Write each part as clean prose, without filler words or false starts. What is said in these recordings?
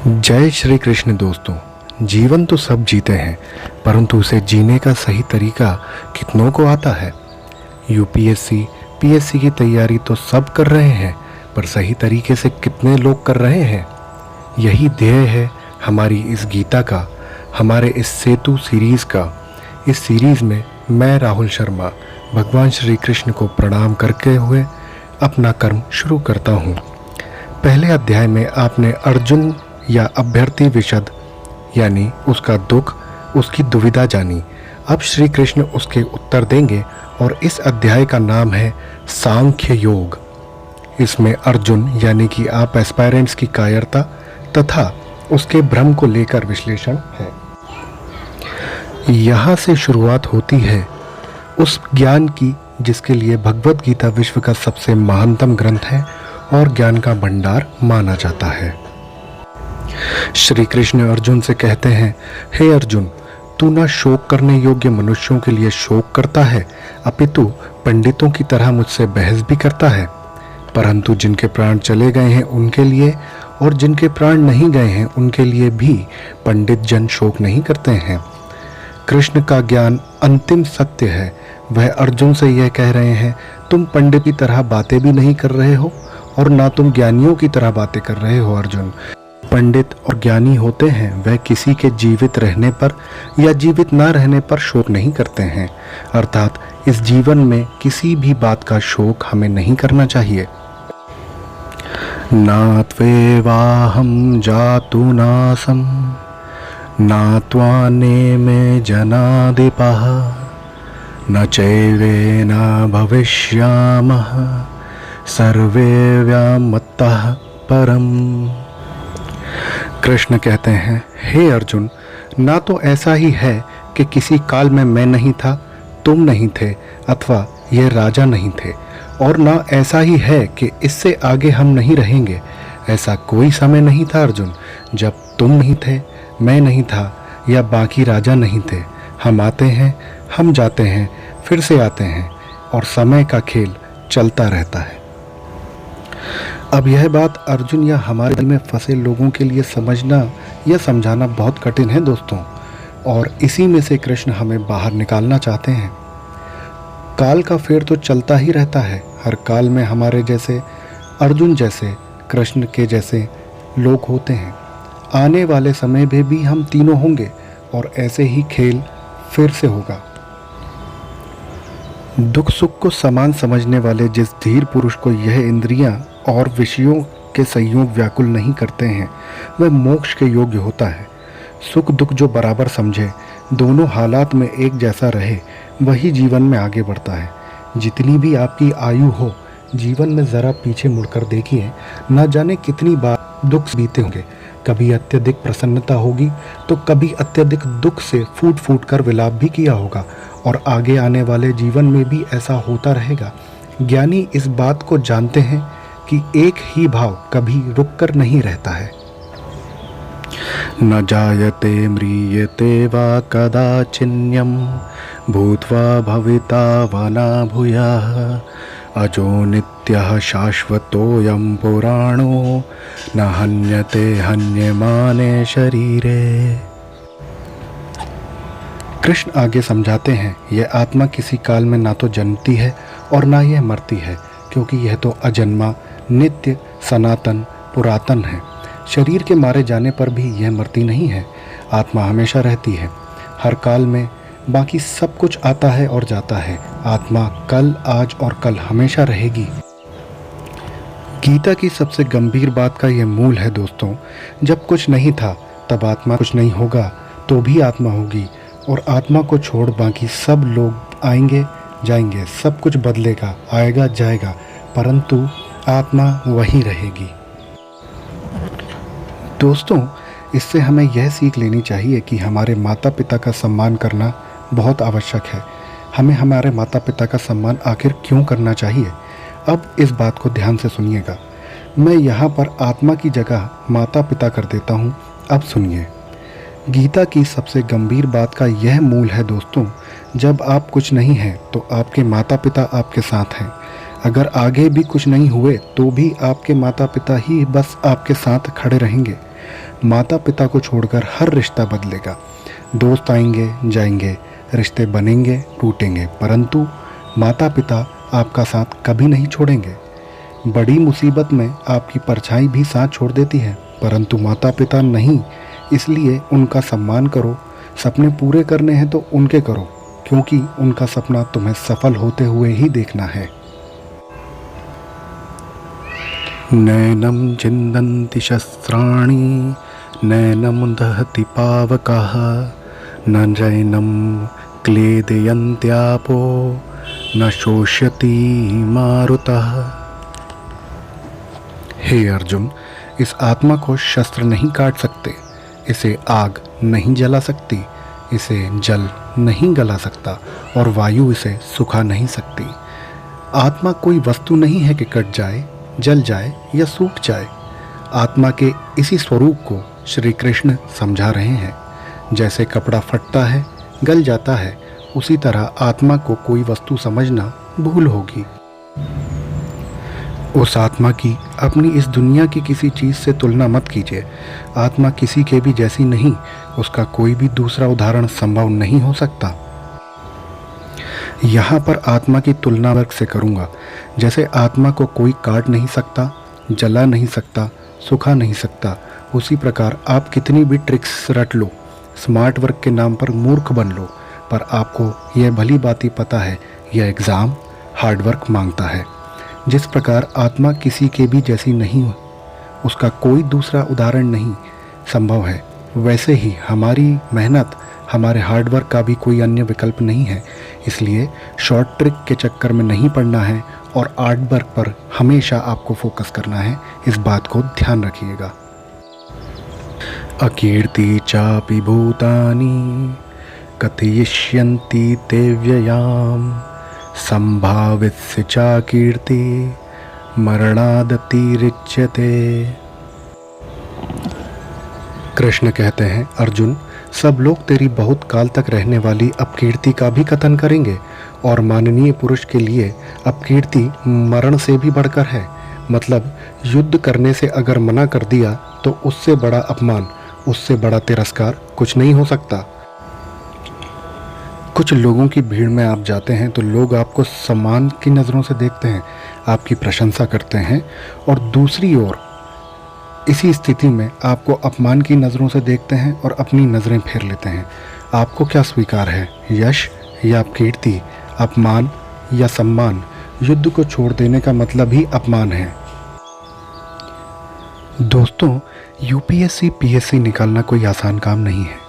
जय श्री कृष्ण दोस्तों। जीवन तो सब जीते हैं, परंतु उसे जीने का सही तरीका कितनों को आता है। यूपीएससी पीएससी की तैयारी तो सब कर रहे हैं, पर सही तरीके से कितने लोग कर रहे हैं। यही ध्येय है हमारी इस गीता का, हमारे इस सेतु सीरीज़ का। इस सीरीज़ में मैं राहुल शर्मा भगवान श्री कृष्ण को प्रणाम करके हुए अपना कर्म शुरू करता हूँ। पहले अध्याय में आपने अर्जुन या अभ्यर्थी विशद यानी उसका दुख, उसकी दुविधा जानी। अब श्री कृष्ण उसके उत्तर देंगे और इस अध्याय का नाम है सांख्य योग। इसमें अर्जुन यानी कि आप एस्पायरेंट्स की कायरता तथा उसके भ्रम को लेकर विश्लेषण है। यहाँ से शुरुआत होती है उस ज्ञान की जिसके लिए भगवत गीता विश्व का सबसे महानतम ग्रंथ है और ज्ञान का भंडार माना जाता है। श्री कृष्ण अर्जुन से कहते हैं, हे अर्जुन, तू न शोक करने योग्य मनुष्यों के लिए शोक करता है, अपितु पंडितों की तरह मुझसे बहस भी करता है। परंतु जिनके प्राण चले गए हैं उनके लिए और जिनके प्राण नहीं गए हैं उनके लिए भी पंडित जन शोक नहीं करते हैं। कृष्ण का ज्ञान अंतिम सत्य है। वह अर्जुन से यह कह रहे हैं, तुम पंडित की तरह बातें भी नहीं कर रहे हो और ना तुम ज्ञानियों की तरह बातें कर रहे हो। अर्जुन, पंडित और ज्ञानी होते हैं, वह किसी के जीवित रहने पर या जीवित ना रहने पर शोक नहीं करते हैं। अर्थात इस जीवन में किसी भी बात का शोक हमें नहीं करना चाहिए। ना त्वेवाहं जातु नासं ना त्वाने में जनादिपः न चैवे न भविष्यामः सर्वे व्यामत्तः परम। कृष्ण कहते हैं, हे अर्जुन, ना तो ऐसा ही है कि किसी काल में मैं नहीं था, तुम नहीं थे अथवा ये राजा नहीं थे, और ना ऐसा ही है कि इससे आगे हम नहीं रहेंगे। ऐसा कोई समय नहीं था अर्जुन जब तुम नहीं थे, मैं नहीं था या बाकी राजा नहीं थे। हम आते हैं, हम जाते हैं, फिर से आते हैं और समय का खेल चलता रहता है। अब यह बात अर्जुन या हमारे दिल में फंसे लोगों के लिए समझना या समझाना बहुत कठिन है दोस्तों, और इसी में से कृष्ण हमें बाहर निकालना चाहते हैं। काल का फेर तो चलता ही रहता है। हर काल में हमारे जैसे, अर्जुन जैसे, कृष्ण के जैसे लोग होते हैं। आने वाले समय में भी हम तीनों होंगे और ऐसे ही खेल फिर से होगा। दुख सुख को समान समझने वाले जिस धीर पुरुष को यह इंद्रियां और विषयों के संयोग व्याकुल नहीं करते हैं, वह मोक्ष के योग्य होता है। सुख दुख जो बराबर समझे, दोनों हालात में एक जैसा रहे, वही जीवन में आगे बढ़ता है। जितनी भी आपकी आयु हो, जीवन में ज़रा पीछे मुड़कर देखिए, न जाने कितनी बार दुख बीते होंगे। कभी अत्यधिक प्रसन्नता होगी तो कभी अत्यधिक दुख से फूट फूट कर विलाप भी किया होगा, और आगे आने वाले जीवन में भी ऐसा होता रहेगा। ज्ञानी इस बात को जानते हैं कि एक ही भाव कभी रुक कर नहीं रहता है। न जायते म्रियते वा कदाचिन्यं भूत्वा भविता वा न भूयः अजो नित्यः शाश्वतोऽयं पुराणो न हन्यते हन्यमाने शरीरे। कृष्ण आगे समझाते हैं, यह आत्मा किसी काल में ना तो जन्मती है और ना यह मरती है, क्योंकि यह तो अजन्मा, नित्य, सनातन, पुरातन है। शरीर के मारे जाने पर भी यह मरती नहीं है। आत्मा हमेशा रहती है, हर काल में। बाकी सब कुछ आता है और जाता है। आत्मा कल, आज और कल हमेशा रहेगी। गीता की सबसे गंभीर बात का यह मूल है दोस्तों। जब कुछ नहीं था तब आत्मा कुछ नहीं होगा तो भी आत्मा होगी, और आत्मा को छोड़ बाकी सब लोग आएंगे जाएंगे, सब कुछ बदलेगा, आएगा जाएगा, परंतु आत्मा वही रहेगी। दोस्तों, इससे हमें यह सीख लेनी चाहिए कि हमारे माता पिता का सम्मान करना बहुत आवश्यक है। हमें हमारे माता पिता का सम्मान आखिर क्यों करना चाहिए? अब इस बात को ध्यान से सुनिएगा। मैं यहाँ पर आत्मा की जगह माता पिता कर देता हूँ। अब सुनिए, गीता की सबसे गंभीर बात का यह मूल है दोस्तों, जब आप कुछ नहीं हैं तो आपके माता पिता आपके साथ हैं। अगर आगे भी कुछ नहीं हुए तो भी आपके माता पिता ही बस आपके साथ खड़े रहेंगे। माता पिता को छोड़कर हर रिश्ता बदलेगा। दोस्त आएंगे जाएंगे, रिश्ते बनेंगे टूटेंगे, परंतु माता पिता आपका साथ कभी नहीं छोड़ेंगे। बड़ी मुसीबत में आपकी परछाई भी साथ छोड़ देती है, परंतु माता पिता नहीं। इसलिए उनका सम्मान करो। सपने पूरे करने हैं तो उनके करो, क्योंकि उनका सपना तुम्हें सफल होते हुए ही देखना है। नैनम चिंदन्ति शस्त्राणि नैनम दहति पावकः न जैनम क्लेदयन्त्यापो न शोष्यति मारुतः। हे अर्जुन, इस आत्मा को शस्त्र नहीं काट सकते, इसे आग नहीं जला सकती, इसे जल नहीं गला सकता और वायु इसे सुखा नहीं सकती। आत्मा कोई वस्तु नहीं है कि कट जाए, जल जाए या सूख जाए। आत्मा के इसी स्वरूप को श्री कृष्ण समझा रहे हैं। जैसे कपड़ा फटता है, गल जाता है, उसी तरह आत्मा को कोई वस्तु समझना भूल होगी। उस आत्मा की अपनी इस दुनिया की किसी चीज़ से तुलना मत कीजिए। आत्मा किसी के भी जैसी नहीं, उसका कोई भी दूसरा उदाहरण संभव नहीं हो सकता। यहाँ पर आत्मा की तुलना वर्ग से करूँगा। जैसे आत्मा को कोई काट नहीं सकता, जला नहीं सकता, सुखा नहीं सकता, उसी प्रकार आप कितनी भी ट्रिक्स रट लो, स्मार्ट वर्क के नाम पर मूर्ख बन लो, पर आपको यह भली बात पता है यह एग्ज़ाम हार्ड वर्क मांगता है। जिस प्रकार आत्मा किसी के भी जैसी नहीं हो, उसका कोई दूसरा उदाहरण नहीं संभव है, वैसे ही हमारी मेहनत, हमारे हार्ड वर्क का भी कोई अन्य विकल्प नहीं है। इसलिए शॉर्ट ट्रिक के चक्कर में नहीं पड़ना है और हार्ड वर्क पर हमेशा आपको फोकस करना है। इस बात को ध्यान रखिएगा। अकीर्ति चापि भूतानि कथयिष्यन्ति ते व्ययाम संभावित चा कीर्ति मरणादतिरिच्यते। कृष्ण कहते हैं, अर्जुन, सब लोग तेरी बहुत काल तक रहने वाली अपकीर्ति का भी कथन करेंगे और माननीय पुरुष के लिए अपकीर्ति मरण से भी बढ़कर है। मतलब युद्ध करने से अगर मना कर दिया तो उससे बड़ा अपमान, उससे बड़ा तिरस्कार कुछ नहीं हो सकता। कुछ लोगों की भीड़ में आप जाते हैं तो लोग आपको सम्मान की नज़रों से देखते हैं, आपकी प्रशंसा करते हैं, और दूसरी ओर इसी स्थिति में आपको अपमान की नज़रों से देखते हैं और अपनी नज़रें फेर लेते हैं। आपको क्या स्वीकार है, यश या कीर्ति, अपमान या सम्मान? युद्ध को छोड़ देने का मतलब ही अपमान है। दोस्तों, यूपीएससी पीएससी निकालना कोई आसान काम नहीं है।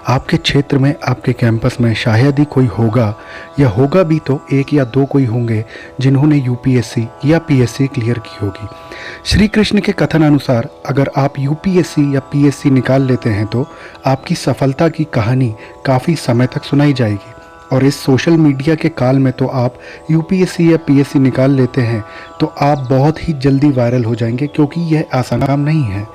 आपके क्षेत्र में, आपके कैंपस में शायद ही कोई होगा, या होगा भी तो एक या दो कोई होंगे जिन्होंने यूपीएससी या पीएससी क्लियर की होगी। श्री कृष्ण के कथन अनुसार अगर आप यूपीएससी या पीएससी निकाल लेते हैं तो आपकी सफलता की कहानी काफ़ी समय तक सुनाई जाएगी। और इस सोशल मीडिया के काल में तो आप यूपीएससी या पीएससी निकाल लेते हैं तो आप बहुत ही जल्दी वायरल हो जाएंगे, क्योंकि यह आसान काम नहीं है।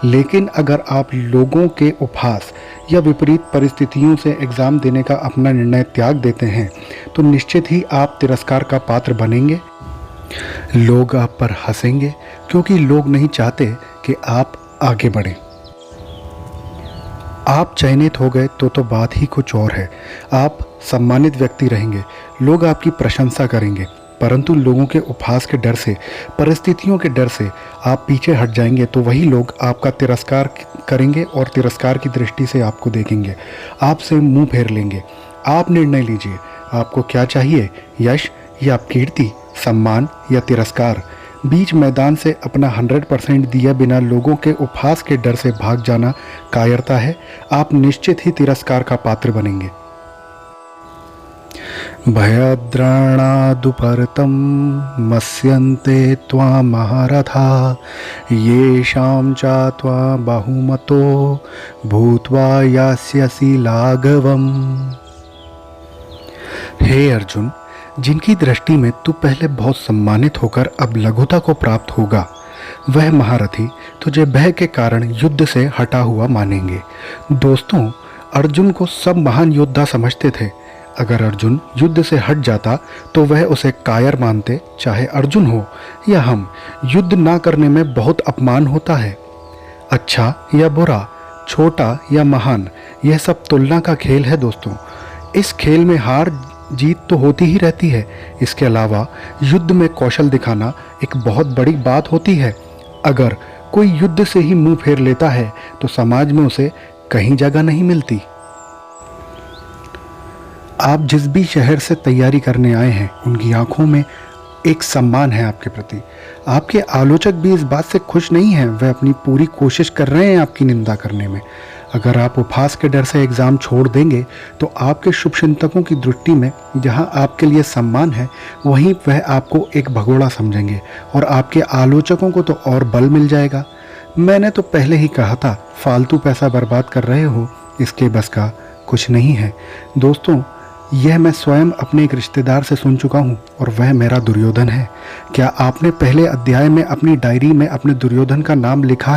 लेकिन अगर आप लोगों के उपहास या विपरीत परिस्थितियों से एग्ज़ाम देने का अपना निर्णय त्याग देते हैं तो निश्चित ही आप तिरस्कार का पात्र बनेंगे। लोग आप पर हंसेंगे, क्योंकि लोग नहीं चाहते कि आप आगे बढ़ें। आप चयनित हो गए तो बात ही कुछ और है। आप सम्मानित व्यक्ति रहेंगे, लोग आपकी प्रशंसा करेंगे, परंतु लोगों के उपहास के डर से, परिस्थितियों के डर से आप पीछे हट जाएंगे तो वही लोग आपका तिरस्कार करेंगे और तिरस्कार की दृष्टि से आपको देखेंगे, आपसे मुंह फेर लेंगे। आप निर्णय लीजिए, आपको क्या चाहिए, यश या कीर्ति, सम्मान या तिरस्कार? बीच मैदान से अपना 100% दिया बिना लोगों के उपहास के डर से भाग जाना कायरता है। आप निश्चित ही तिरस्कार का पात्र बनेंगे। भयद्राणादुपरतं मस्यन्ते त्वां महारथा येषां च त्वां बहुमतो भूत्वा यास्यसि लाघवम्। हे अर्जुन, जिनकी दृष्टि में तू पहले बहुत सम्मानित होकर अब लघुता को प्राप्त होगा, वह महारथी तुझे भय के कारण युद्ध से हटा हुआ मानेंगे। दोस्तों, अर्जुन को सब महान योद्धा समझते थे। अगर अर्जुन युद्ध से हट जाता तो वह उसे कायर मानते, चाहे अर्जुन हो या हम। युद्ध ना करने में बहुत अपमान होता है। अच्छा या बुरा, छोटा या महान, यह सब तुलना का खेल है दोस्तों। इस खेल में हार जीत तो होती ही रहती है। इसके अलावा युद्ध में कौशल दिखाना एक बहुत बड़ी बात होती है। अगर कोई युद्ध से ही मुंह फेर लेता है तो समाज में उसे कहीं जगह नहीं मिलती। आप जिस भी शहर से तैयारी करने आए हैं, उनकी आंखों में एक सम्मान है आपके प्रति। आपके आलोचक भी इस बात से खुश नहीं हैं, वह अपनी पूरी कोशिश कर रहे हैं आपकी निंदा करने में। अगर आप उपहास के डर से एग्ज़ाम छोड़ देंगे तो आपके शुभचिंतकों की दृष्टि में जहां आपके लिए सम्मान है, वहीं वह आपको एक भगोड़ा समझेंगे और आपके आलोचकों को तो और बल मिल जाएगा। मैंने तो पहले ही कहा था, फालतू पैसा बर्बाद कर रहे हो, इसके बस का कुछ नहीं है। दोस्तों, यह मैं स्वयं अपने एक रिश्तेदार से सुन चुका हूँ और वह मेरा दुर्योधन है। क्या आपने पहले अध्याय में अपनी डायरी में अपने दुर्योधन का नाम लिखा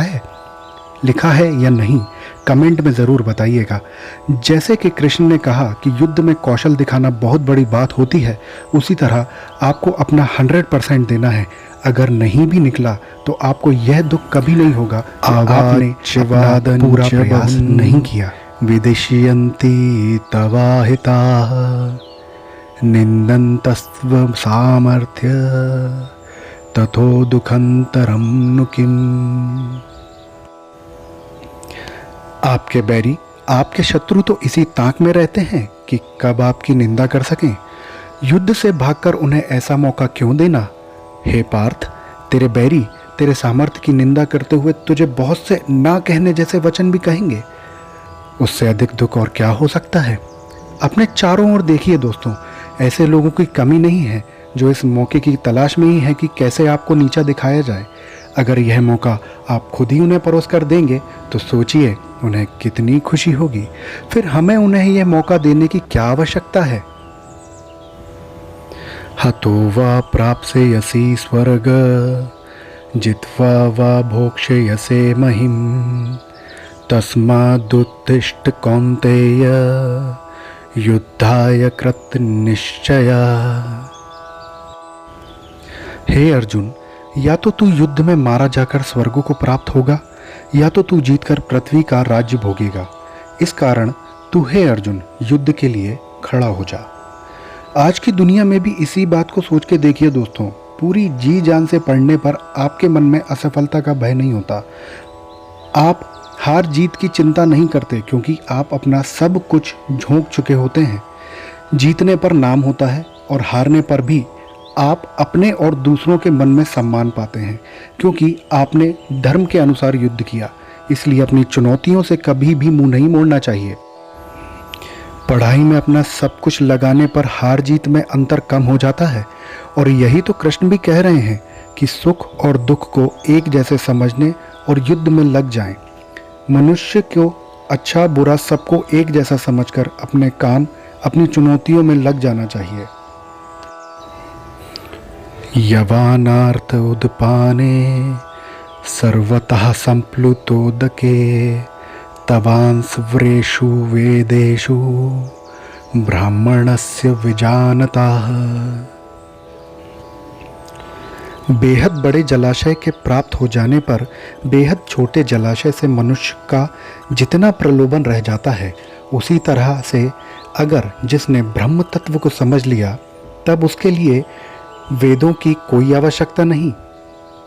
है या नहीं? कमेंट में ज़रूर बताइएगा। जैसे कि कृष्ण ने कहा कि युद्ध में कौशल दिखाना बहुत बड़ी बात होती है, उसी तरह आपको अपना 100% देना है। अगर नहीं भी निकला तो आपको यह दुख कभी नहीं होगा आपने अपना पूरा प्रयास नहीं किया। विदिशयन्ति तवाहिताः निन्दन्तस्त्व सामर्थ्य तथो दुखंतरम नु किम्। आपके बैरी, आपके शत्रु तो इसी ताक में रहते हैं कि कब आपकी निंदा कर सकें। युद्ध से भागकर उन्हें ऐसा मौका क्यों देना? हे पार्थ, तेरे बैरी तेरे सामर्थ्य की निंदा करते हुए तुझे बहुत से ना कहने जैसे वचन भी कहेंगे। उससे अधिक दुख और क्या हो सकता है? अपने चारों ओर देखिए दोस्तों, ऐसे लोगों की कमी नहीं है जो इस मौके की तलाश में ही है कि कैसे आपको नीचा दिखाया जाए। अगर यह मौका आप खुद ही उन्हें परोस कर देंगे तो सोचिए उन्हें कितनी खुशी होगी। फिर हमें उन्हें यह मौका देने की क्या आवश्यकता है? हतो वा प्राप्स्यसि स्वर्ग जित्वा वा भोक्ष्यसे महिम् तस्मादुत्तिष्ठ कौन्तेय युद्धाय कृत निश्चया। हे अर्जुन, या तो तू युद्ध में मारा जाकर स्वर्ग को प्राप्त होगा या तो तू जीतकर पृथ्वी का राज्य भोगेगा। इस कारण तू हे अर्जुन युद्ध के लिए खड़ा हो जा। आज की दुनिया में भी इसी बात को सोच के देखिए दोस्तों, पूरी जी जान से पढ़ने पर आपके मन में असफलता का भय नहीं होता। आप हार जीत की चिंता नहीं करते क्योंकि आप अपना सब कुछ झोंक चुके होते हैं। जीतने पर नाम होता है और हारने पर भी आप अपने और दूसरों के मन में सम्मान पाते हैं क्योंकि आपने धर्म के अनुसार युद्ध किया। इसलिए अपनी चुनौतियों से कभी भी मुंह नहीं मोड़ना चाहिए। पढ़ाई में अपना सब कुछ लगाने पर हार जीत में अंतर कम हो जाता है और यही तो कृष्ण भी कह रहे हैं कि सुख और दुख को एक जैसे समझने और युद्ध में लग जाएं। मनुष्य को अच्छा बुरा सबको एक जैसा समझकर अपने काम अपनी चुनौतियों में लग जाना चाहिए। यवानार्थ उदपाने सर्वतः संप्लुतोदके तवांस व्रेषु वेदेषु ब्राह्मणस्य विजानताः। बेहद बड़े जलाशय के प्राप्त हो जाने पर बेहद छोटे जलाशय से मनुष्य का जितना प्रलोभन रह जाता है, उसी तरह से अगर जिसने ब्रह्म तत्व को समझ लिया तब उसके लिए वेदों की कोई आवश्यकता नहीं।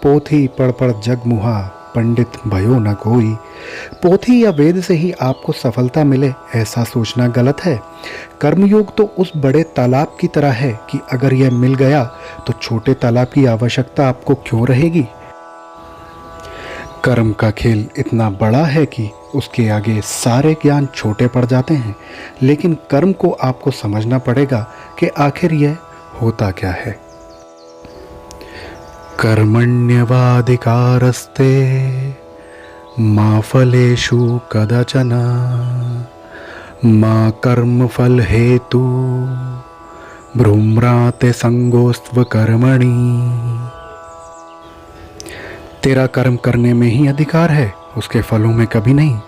पोथी पढ़ पढ़ जग मुहा पंडित भयो न कोई। पोथी या वेद से ही आपको सफलता मिले ऐसा सोचना गलत है। कर्मयोग तो उस बड़े तालाब की तरह है कि अगर यह मिल गया तो छोटे तालाब की आवश्यकता आपको क्यों रहेगी। कर्म का खेल इतना बड़ा है कि उसके आगे सारे ज्ञान छोटे पड़ जाते हैं, लेकिन कर्म को आपको समझना पड़ेगा कि आखिर यह होता क्या है। कर्मण्यवाधिकारस्ते मा फलेषु कदाचन मा कर्मफल हेतु भ्रूम्राते संगोस्त्व कर्मणि। तेरा कर्म करने में ही अधिकार है, उसके फलों में कभी नहीं।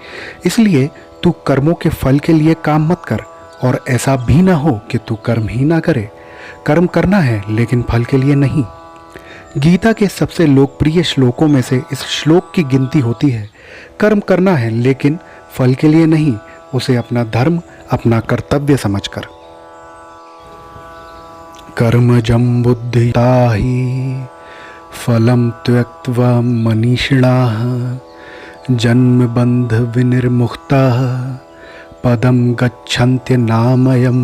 इसलिए तू कर्मों के फल के लिए काम मत कर और ऐसा भी ना हो कि तू कर्म ही ना करे। कर्म करना है लेकिन फल के लिए नहीं। गीता के सबसे लोकप्रिय श्लोकों में से इस श्लोक की गिनती होती है। कर्म करना है लेकिन फल के लिए नहीं, उसे अपना धर्म, अपना कर्तव्य समझकर। कर्मजं बुद्धिता हि फलं त्यक्त्वा मनीषिणाः जन्म बंध विनिर्मुक्ताः पदम गच्छन्त्यनामयम्।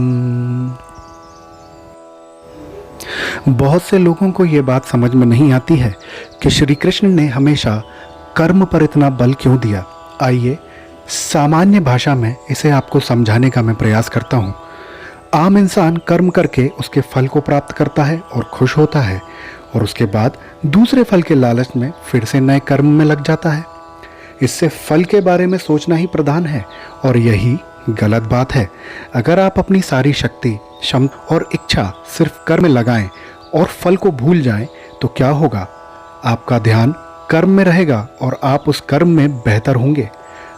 बहुत से लोगों को ये बात समझ में नहीं आती है कि श्री कृष्ण ने हमेशा कर्म पर इतना बल क्यों दिया। आइए सामान्य भाषा में इसे आपको समझाने का मैं प्रयास करता हूँ। आम इंसान कर्म करके उसके फल को प्राप्त करता है और खुश होता है, और उसके बाद दूसरे फल के लालच में फिर से नए कर्म में लग जाता है। इससे फल के बारे में सोचना ही प्रधान है, और यही गलत बात है। अगर आप अपनी सारी शक्ति, क्षमता और इच्छा सिर्फ कर्म में लगाएं और फल को भूल जाएं, तो क्या होगा? आपका ध्यान कर्म में रहेगा और आप उस कर्म में बेहतर होंगे।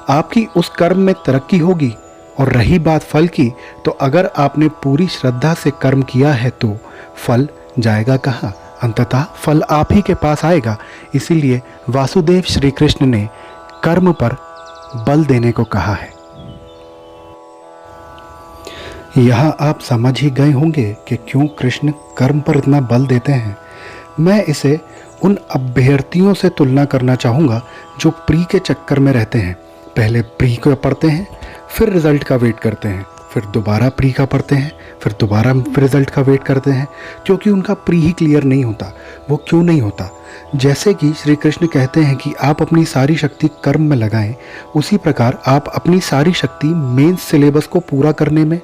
आपकी उस कर्म में तरक्की होगी। और रही बात फल की, तो अगर आपने पूरी श्रद्धा से कर्म किया है तो फल जाएगा कहाँ? अंततः फल आप ही के पास आएगा। इसीलिए वासुदेव श्री कृष्ण ने कर्म पर बल देने को कहा है। यहाँ आप समझ ही गए होंगे कि क्यों कृष्ण कर्म पर इतना बल देते हैं। मैं इसे उन अभ्यर्थियों से तुलना करना चाहूँगा जो प्री के चक्कर में रहते हैं। पहले प्री को पढ़ते हैं, फिर रिजल्ट का वेट करते हैं, फिर दोबारा प्री का पढ़ते हैं, फिर दोबारा रिजल्ट का वेट करते हैं, क्योंकि उनका प्री ही क्लियर नहीं होता। वो क्यों नहीं होता? जैसे कि श्री कृष्ण कहते हैं कि आप अपनी सारी शक्ति कर्म में लगाएं, उसी प्रकार आप अपनी सारी शक्ति मेंस सिलेबस को पूरा करने में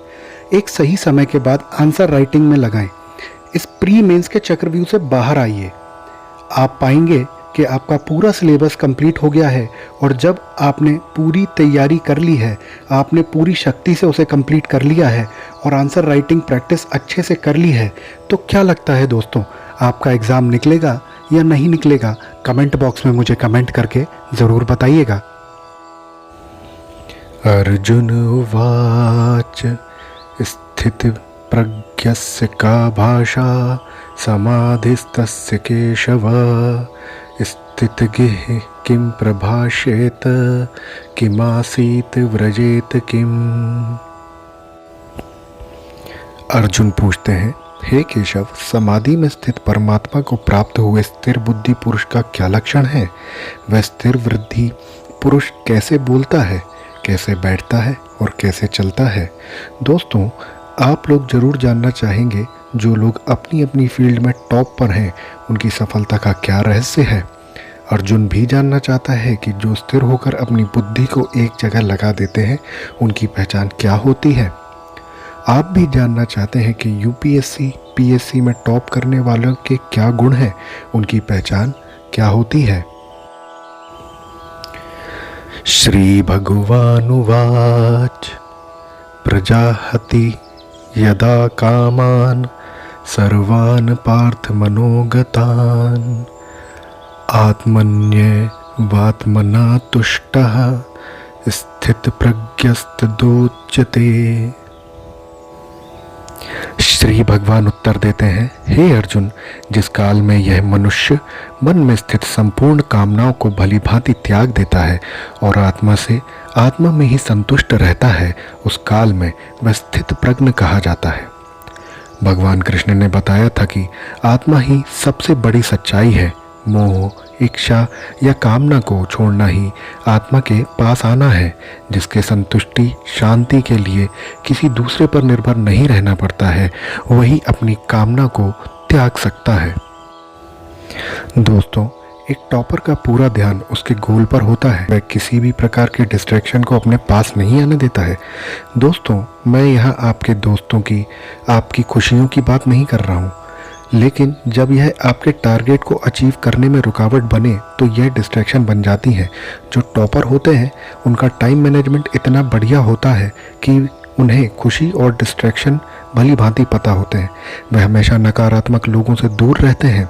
एक सही समय के बाद आंसर राइटिंग में लगाएं। इस प्री मेंस के चक्रव्यूह से बाहर आइए। आप पाएंगे कि आपका पूरा सिलेबस कंप्लीट हो गया है, और जब आपने पूरी तैयारी कर ली है, आपने पूरी शक्ति से उसे कंप्लीट कर लिया है और आंसर राइटिंग प्रैक्टिस अच्छे से कर ली है, तो क्या लगता है दोस्तों, आपका एग्ज़ाम निकलेगा या नहीं निकलेगा? कमेंट बॉक्स में मुझे कमेंट करके ज़रूर बताइएगा। अर्जुन उवाच स्थित प्रज्ञस्य का भाषा समाधिस्तस्य केशव स्थितगिः किं प्रभाषेत किमासीत व्रजेत किम। अर्जुन पूछते हैं, हे केशव, समाधि में स्थित परमात्मा को प्राप्त हुए स्थिर बुद्धि पुरुष का क्या लक्षण है? वह स्थिर वृद्धि पुरुष कैसे बोलता है, कैसे बैठता है और कैसे चलता है? दोस्तों, आप लोग जरूर जानना चाहेंगे, जो लोग अपनी अपनी फील्ड में टॉप पर हैं, उनकी सफलता का क्या रहस्य है। अर्जुन भी जानना चाहता है कि जो स्थिर होकर अपनी बुद्धि को एक जगह लगा देते हैं, उनकी पहचान क्या होती है। आप भी जानना चाहते हैं कि यूपीएससी, पीएससी में टॉप करने वालों के क्या गुण हैं, उनकी पहचान क्या होती है। श्री भगवानुवाच प्रजाहति यदा कामान सर्वान् पार्थ मनोगतान् आत्मन्येवात्मना तुष्टः स्थित प्रज्ञस्तदोच्यते। श्री भगवान उत्तर देते हैं, हे अर्जुन, जिस काल में यह मनुष्य मन में स्थित संपूर्ण कामनाओं को भली भांति त्याग देता है और आत्मा से आत्मा में ही संतुष्ट रहता है, उस काल में वह स्थित प्रज्ञ कहा जाता है। भगवान कृष्ण ने बताया था कि आत्मा ही सबसे बड़ी सच्चाई है। मोह, इच्छा या कामना को छोड़ना ही आत्मा के पास आना है, जिसके संतुष्टि, शांति के लिए किसी दूसरे पर निर्भर नहीं रहना पड़ता है, वही अपनी कामना को त्याग सकता है। दोस्तों, एक टॉपर का पूरा ध्यान उसके गोल पर होता है। वह किसी भी प्रकार के डिस्ट्रैक्शन को अपने पास नहीं आने देता है। दोस्तों, मैं यहाँ आपके दोस्तों की, आपकी खुशियों की बात नहीं कर रहा हूँ, लेकिन जब यह आपके टारगेट को अचीव करने में रुकावट बने तो यह डिस्ट्रैक्शन बन जाती है। जो टॉपर होते हैं उनका टाइम मैनेजमेंट इतना बढ़िया होता है कि उन्हें खुशी और डिस्ट्रैक्शन भली भांति पता होते हैं। वह हमेशा नकारात्मक लोगों से दूर रहते हैं,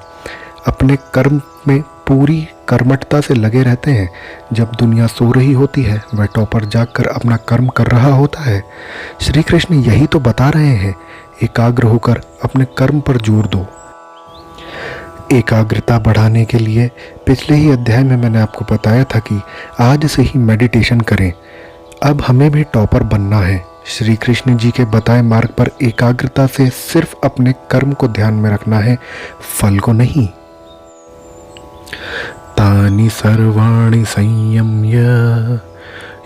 अपने कर्म में पूरी कर्मठता से लगे रहते हैं। जब दुनिया सो रही होती है, वह टॉपर जागकर अपना कर्म कर रहा होता है। श्री कृष्ण यही तो बता रहे हैं, एकाग्र होकर अपने कर्म पर जोर दो। एकाग्रता बढ़ाने के लिए पिछले ही अध्याय में मैंने आपको बताया था कि आज से ही मेडिटेशन करें। अब हमें भी टॉपर बनना है। श्री कृष्ण जी के बताए मार्ग पर एकाग्रता से सिर्फ अपने कर्म को ध्यान में रखना है, फल को नहीं। तानि सर्वाणि संयम्य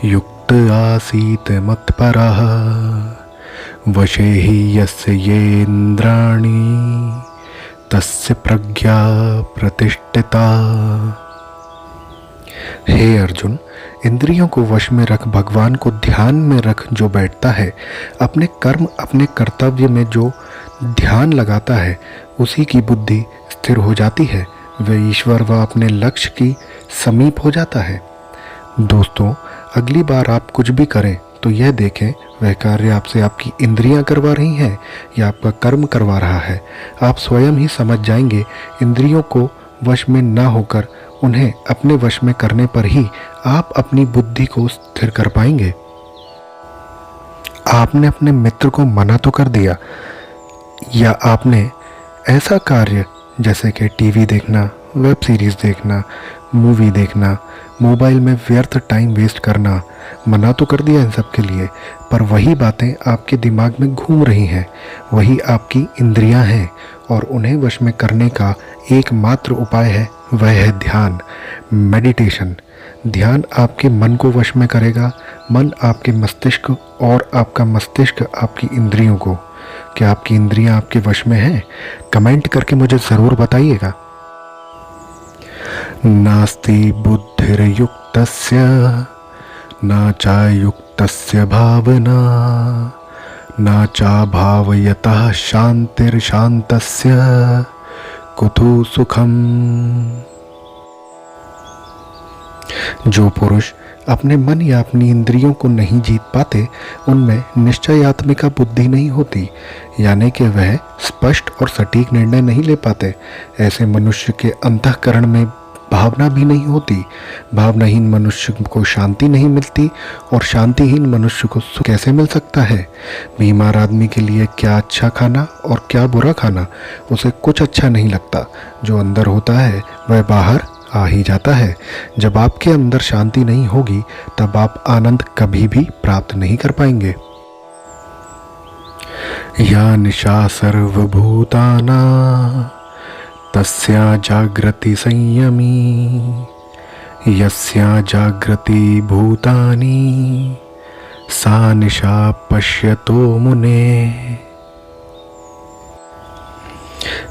युक्त आसीत मत्परः वशे हि यस्य येन्द्राणि तस्य प्रज्ञा प्रतिष्ठिता। हे अर्जुन, इंद्रियों को वश में रख भगवान को ध्यान में रख जो बैठता है, अपने कर्म अपने कर्तव्य में जो ध्यान लगाता है, उसी की बुद्धि स्थिर हो जाती है। वह ईश्वर व अपने लक्ष्य की समीप हो जाता है। दोस्तों, अगली बार आप कुछ भी करें तो यह देखें वह कार्य आपसे आपकी इंद्रियां करवा रही हैं या आपका कर्म करवा रहा है। आप स्वयं ही समझ जाएंगे। इंद्रियों को वश में ना होकर उन्हें अपने वश में करने पर ही आप अपनी बुद्धि को स्थिर कर पाएंगे। आपने अपने मित्र को मना तो कर दिया, या आपने ऐसा कार्य जैसे कि टीवी देखना, वेब सीरीज़ देखना, मूवी देखना, मोबाइल में व्यर्थ टाइम वेस्ट करना, मना तो कर दिया इन सब के लिए, पर वही बातें आपके दिमाग में घूम रही हैं। वही आपकी इंद्रियां हैं और उन्हें वश में करने का एकमात्र उपाय है, वह है ध्यान, मेडिटेशन। ध्यान आपके मन को वश में करेगा, मन आपके मस्तिष्क और आपका मस्तिष्क आपकी इंद्रियों को। क्या आपकी इंद्रियां आपके वश में हैं? कमेंट करके मुझे ज़रूर बताइएगा। नास्ति बुद्धिर्युक्तस्य न चायुक्तस्य भावना न चाभावयतः शांतिर्शान्तस्य कुतु सुखम। जो पुरुष अपने मन या अपनी इंद्रियों को नहीं जीत पाते, उनमें निश्चयात्मिका बुद्धि नहीं होती, यानी कि वह स्पष्ट और सटीक निर्णय नहीं ले पाते। ऐसे मनुष्य के अंतःकरण में भावना भी नहीं होती। भावनाहीन मनुष्य को शांति नहीं मिलती, और शांतिहीन मनुष्य को सुख कैसे मिल सकता है? बीमार आदमी के लिए क्या अच्छा खाना और क्या बुरा खाना, उसे कुछ अच्छा नहीं लगता। जो अंदर होता है वह बाहर आ ही जाता है। जब आपके अंदर शांति नहीं होगी, तब आप आनंद कभी भी प्राप्त नहीं कर पाएंगे। या निशा सर्वभूताना तस्या जागृति संयमी यस्या जागृति भूतानि सा निशा पश्यतो मुने।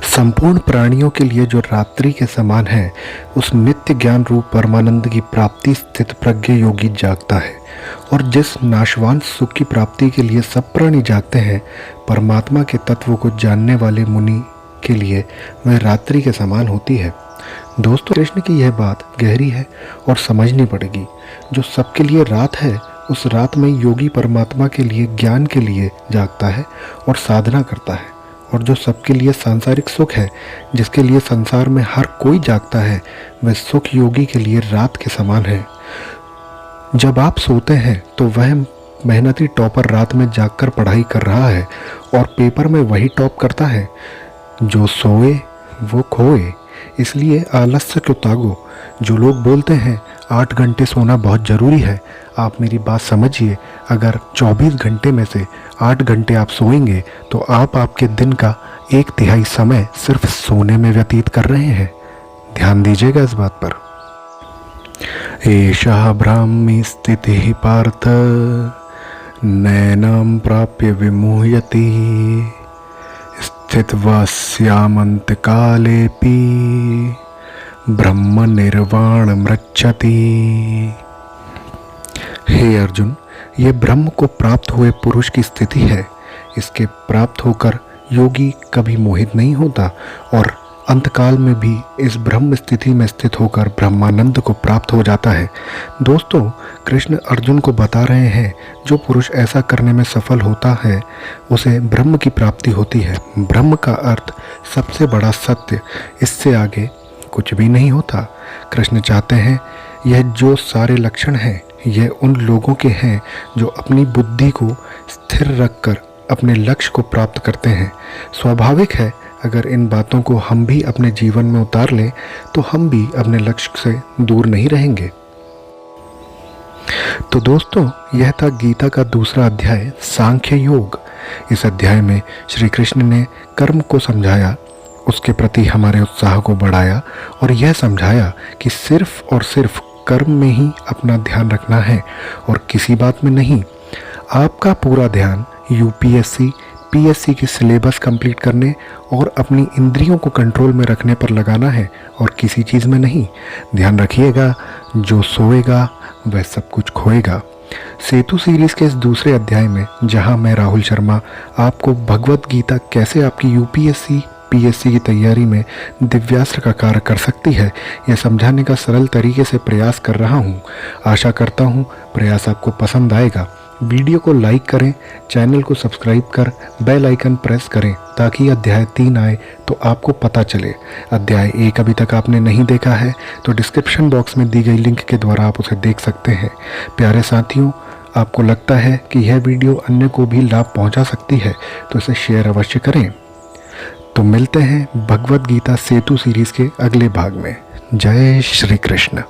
संपूर्ण प्राणियों के लिए जो रात्रि के समान है, उस नित्य ज्ञान रूप परमानंद की प्राप्ति स्थित प्रज्ञ योगी जागता है। और जिस नाशवान सुख की प्राप्ति के लिए सब प्राणी जागते हैं, परमात्मा के तत्व को जानने वाले मुनि के लिए वह रात्रि के समान होती है। दोस्तों, कृष्ण की यह बात गहरी है और समझनी पड़ेगी। जो सबके लिए रात है, उस रात में योगी परमात्मा के लिए, ज्ञान के लिए जागता है और साधना करता है। और जो सबके लिए सांसारिक सुख है, जिसके लिए संसार में हर कोई जागता है, वह सुख योगी के लिए रात के समान है। जब आप सोते हैं तो वह मेहनती टॉपर रात में जागकर पढ़ाई कर रहा है और पेपर में वही टॉप करता है। जो सोए वो खोए, इसलिए आलस्य क्यों त्यागो। जो लोग बोलते हैं 8 घंटे सोना बहुत ज़रूरी है, आप मेरी बात समझिए। अगर 24 घंटे में से 8 घंटे आप सोएंगे तो आप आपके दिन का 1/3 समय सिर्फ सोने में व्यतीत कर रहे हैं। ध्यान दीजिएगा इस बात पर। एषः ब्राह्मी स्थितिः पार्थ नैनं प्राप्य विमुह्यति स्थित्वा स्यामन्त कालेपि ब्रह्म निर्वाण मृच्छति। हे अर्जुन, ये ब्रह्म को प्राप्त हुए पुरुष की स्थिति है। इसके प्राप्त होकर योगी कभी मोहित नहीं होता और अंतकाल में भी इस ब्रह्म स्थिति में स्थित होकर ब्रह्मानंद को प्राप्त हो जाता है। दोस्तों, कृष्ण अर्जुन को बता रहे हैं, जो पुरुष ऐसा करने में सफल होता है उसे ब्रह्म की प्राप्ति होती है। ब्रह्म का अर्थ सबसे बड़ा सत्य, इससे आगे कुछ भी नहीं होता। कृष्ण चाहते हैं यह जो सारे लक्षण हैं, यह उन लोगों के हैं जो अपनी बुद्धि को स्थिर रखकर अपने लक्ष्य को प्राप्त करते हैं। स्वाभाविक है, अगर इन बातों को हम भी अपने जीवन में उतार लें तो हम भी अपने लक्ष्य से दूर नहीं रहेंगे। तो दोस्तों, यह था गीता का दूसरा अध्याय, सांख्य योग। इस अध्याय में श्री कृष्ण ने कर्म को समझाया, उसके प्रति हमारे उत्साह को बढ़ाया और यह समझाया कि सिर्फ और सिर्फ कर्म में ही अपना ध्यान रखना है और किसी बात में नहीं। आपका पूरा ध्यान यूपीएससी, पीएससी की सिलेबस कंप्लीट करने और अपनी इंद्रियों को कंट्रोल में रखने पर लगाना है और किसी चीज़ में नहीं। ध्यान रखिएगा, जो सोएगा वह सब कुछ खोएगा। सेतु सीरीज़ के इस दूसरे अध्याय में, जहां मैं राहुल शर्मा आपको भगवत गीता कैसे आपकी यूपीएससी, पीएससी की तैयारी में दिव्यास्त्र का कार्य कर सकती है, यह समझाने का सरल तरीके से प्रयास कर रहा हूं। आशा करता हूं प्रयास आपको पसंद आएगा। वीडियो को लाइक करें, चैनल को सब्सक्राइब कर बेल आइकन प्रेस करें ताकि अध्याय 3 आए तो आपको पता चले। अध्याय 1 अभी तक आपने नहीं देखा है तो डिस्क्रिप्शन बॉक्स में दी गई लिंक के द्वारा आप उसे देख सकते हैं। प्यारे साथियों, आपको लगता है कि यह वीडियो अन्य को भी लाभ पहुंचा सकती है तो इसे शेयर अवश्य करें। तो मिलते हैं भगवत गीता सेतु सीरीज़ के अगले भाग में। जय श्री कृष्ण।